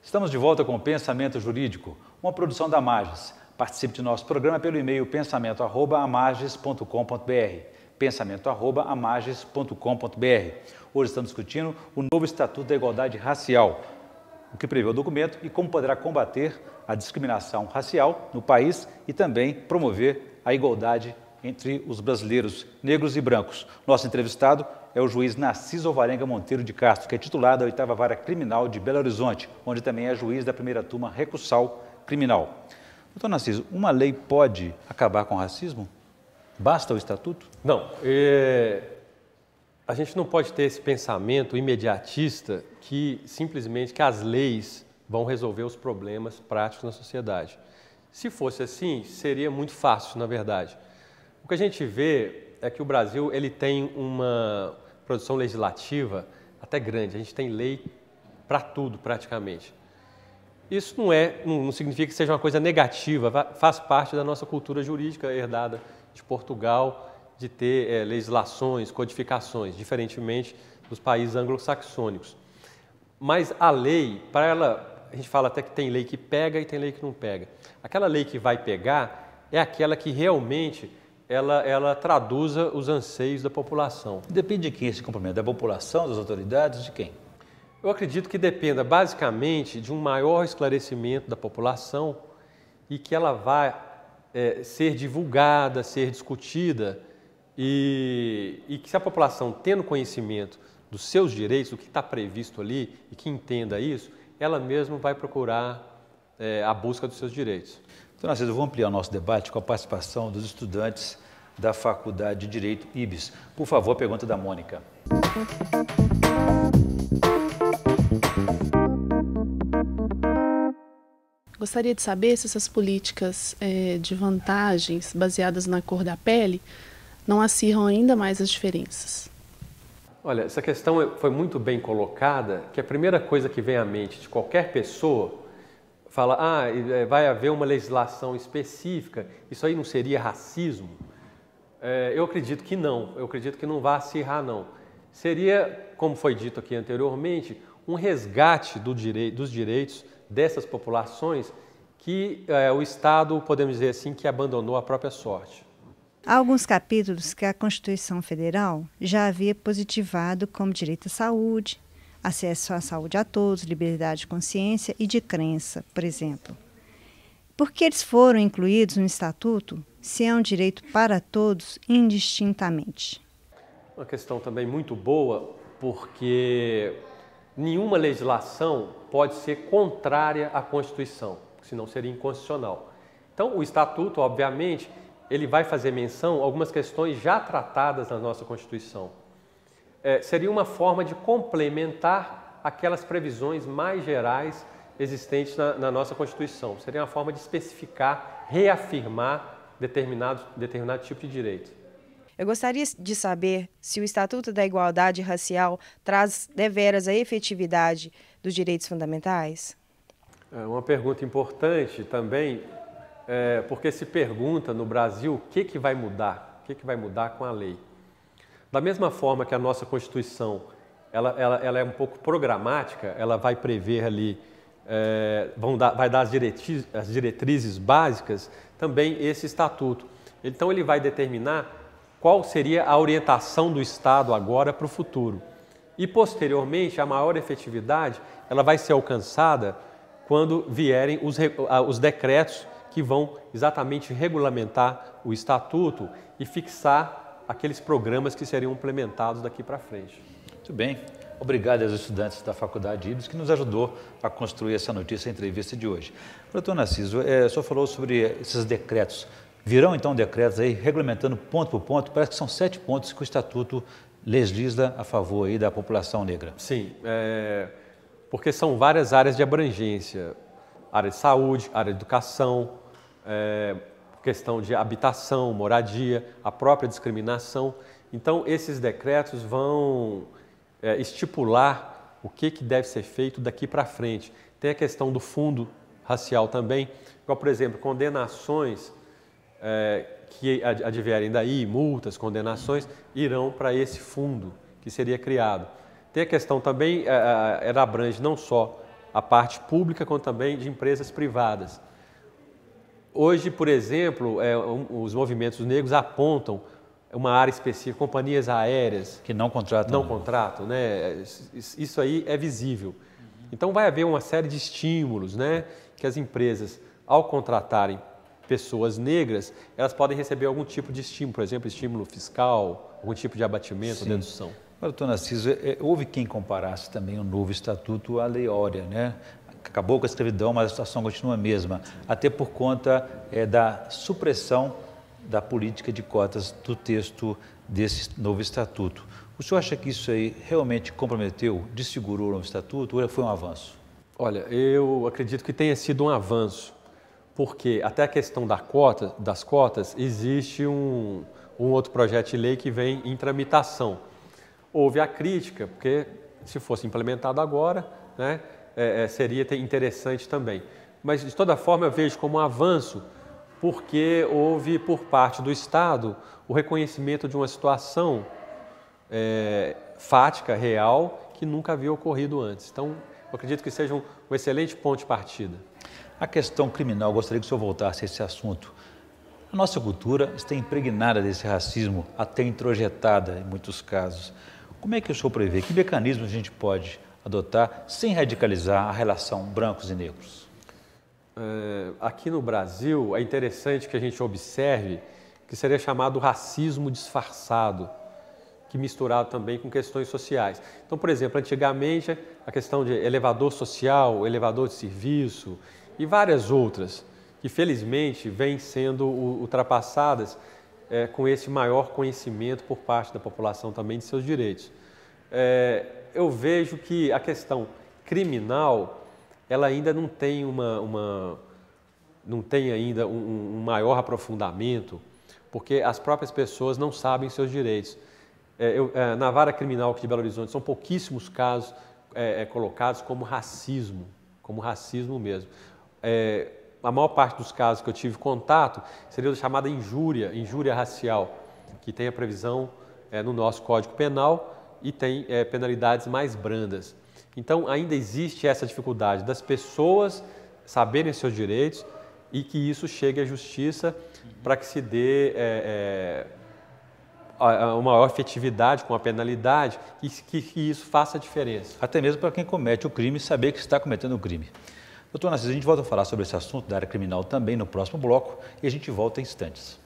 Estamos de volta com o Pensamento Jurídico, uma produção da Magis. Participe de nosso programa pelo e-mail pensamento@amagis.com.br, pensamento@amagis.com.br. Hoje estamos discutindo o novo Estatuto da Igualdade Racial, o que prevê o documento e como poderá combater a discriminação racial no país e também promover a igualdade entre os brasileiros negros e brancos. Nosso entrevistado é o juiz Narciso Alvarenga Monteiro de Castro, que é titular da 8ª Vara Criminal de Belo Horizonte, onde também é juiz da primeira turma recursal criminal. Doutor Narciso, uma lei pode acabar com o racismo? Basta o estatuto? Não. A gente não pode ter esse pensamento imediatista que simplesmente que as leis vão resolver os problemas práticos na sociedade. Se fosse assim, seria muito fácil, na verdade. O que a gente vê é que o Brasil ele tem uma produção legislativa até grande. A gente tem lei para tudo, praticamente. Isso não significa que seja uma coisa negativa, faz parte da nossa cultura jurídica herdada de Portugal, de ter legislações, codificações, diferentemente dos países anglo-saxônicos. Mas a lei, para ela, a gente fala até que tem lei que pega e tem lei que não pega. Aquela lei que vai pegar é aquela que realmente ela traduza os anseios da população. Depende de quem esse cumprimento? Da população, das autoridades, de quem? Eu acredito que dependa basicamente de um maior esclarecimento da população e que ela vai ser divulgada, ser discutida e que se a população tendo conhecimento dos seus direitos, do que está previsto ali e que entenda isso, ela mesma vai procurar a busca dos seus direitos. Então, Narciso, vamos ampliar o nosso debate com a participação dos estudantes da Faculdade de Direito IBS. Por favor, a pergunta da Mônica. Gostaria de saber se essas políticas de vantagens baseadas na cor da pele não acirram ainda mais as diferenças. Olha, essa questão foi muito bem colocada, que a primeira coisa que vem à mente de qualquer pessoa fala, vai haver uma legislação específica, isso aí não seria racismo? Eu acredito que não, eu acredito que não vai acirrar não. Seria, como foi dito aqui anteriormente, um resgate dos direitos dessas populações que o Estado, podemos dizer assim, que abandonou a própria sorte. Há alguns capítulos que a Constituição Federal já havia positivado como direito à saúde, acesso à saúde a todos, liberdade de consciência e de crença, por exemplo. Por que eles foram incluídos no Estatuto se é um direito para todos indistintamente? Uma questão também muito boa, porque nenhuma legislação pode ser contrária à Constituição, senão seria inconstitucional. Então, o Estatuto, obviamente, ele vai fazer menção a algumas questões já tratadas na nossa Constituição. Seria uma forma de complementar aquelas previsões mais gerais existentes na nossa Constituição. Seria uma forma de especificar, reafirmar determinado tipo de direito. Eu gostaria de saber se o Estatuto da Igualdade Racial traz deveras a efetividade dos direitos fundamentais? É uma pergunta importante também, porque se pergunta no Brasil o que vai mudar, o que vai mudar com a lei. Da mesma forma que a nossa Constituição ela é um pouco programática, ela vai prever ali, vai dar as diretrizes básicas, também esse Estatuto. Então ele vai determinar qual seria a orientação do Estado agora para o futuro. E posteriormente, a maior efetividade ela vai ser alcançada quando vierem os decretos que vão exatamente regulamentar o Estatuto e fixar aqueles programas que seriam implementados daqui para frente. Muito bem. Obrigado aos estudantes da Faculdade IBS que nos ajudou a construir essa notícia, a entrevista de hoje. Doutor Narciso, o senhor falou sobre esses decretos. Virão então decretos aí regulamentando ponto por ponto? Parece que são 7 pontos que o Estatuto legisla a favor aí da população negra. Sim, porque são várias áreas de abrangência. Área de saúde, área de educação, questão de habitação, moradia, a própria discriminação. Então, esses decretos vão estipular o que deve ser feito daqui para frente. Tem a questão do fundo racial também, igual, por exemplo, condenações que advierem daí, multas, condenações, irão para esse fundo que seria criado. Tem a questão também, ela abrange não só a parte pública quanto também de empresas privadas. Hoje, por exemplo, os movimentos negros apontam uma área específica, companhias aéreas que não contratam, né? Isso aí é visível. Então vai haver uma série de estímulos, né? Que as empresas, ao contratarem pessoas negras, elas podem receber algum tipo de estímulo, por exemplo, estímulo fiscal, algum tipo de abatimento, dedução. Agora, doutor Narciso, houve quem comparasse também o novo estatuto à Lei Áurea, né? Acabou com a escravidão, mas a situação continua a mesma, até por conta da supressão da política de cotas do texto desse novo estatuto. O senhor acha que isso aí realmente comprometeu, desfigurou o novo estatuto ou foi um avanço? Olha, eu acredito que tenha sido um avanço, porque até a questão das cotas, existe um outro projeto de lei que vem em tramitação. Houve a crítica, porque se fosse implementado agora, né, seria interessante também. Mas, de toda forma, eu vejo como um avanço, porque houve, por parte do Estado, o reconhecimento de uma situação fática, real, que nunca havia ocorrido antes. Então, eu acredito que seja um excelente ponto de partida. A questão criminal, gostaria que o senhor voltasse a esse assunto. A nossa cultura está impregnada desse racismo, até introjetada em muitos casos. Como é que o senhor prevê? Que mecanismos a gente pode adotar sem radicalizar a relação brancos e negros? Aqui no Brasil, é interessante que a gente observe que seria chamado racismo disfarçado, que misturado também com questões sociais. Então, por exemplo, antigamente, a questão de elevador social, elevador de serviço e várias outras, que felizmente vêm sendo ultrapassadas com esse maior conhecimento por parte da população também de seus direitos. Eu vejo que a questão criminal, ela ainda não tem ainda um maior aprofundamento, porque as próprias pessoas não sabem seus direitos. Na vara criminal aqui de Belo Horizonte, são pouquíssimos casos colocados como racismo mesmo. A maior parte dos casos que eu tive contato seria a chamada injúria racial, que tem a previsão no nosso Código Penal e tem penalidades mais brandas. Então, ainda existe essa dificuldade das pessoas saberem seus direitos e que isso chegue à justiça para que se dê uma maior efetividade com a penalidade e que isso faça a diferença. Até mesmo para quem comete o crime saber que está cometendo o crime. Doutor Narciso, a gente volta a falar sobre esse assunto da área criminal também no próximo bloco e a gente volta em instantes.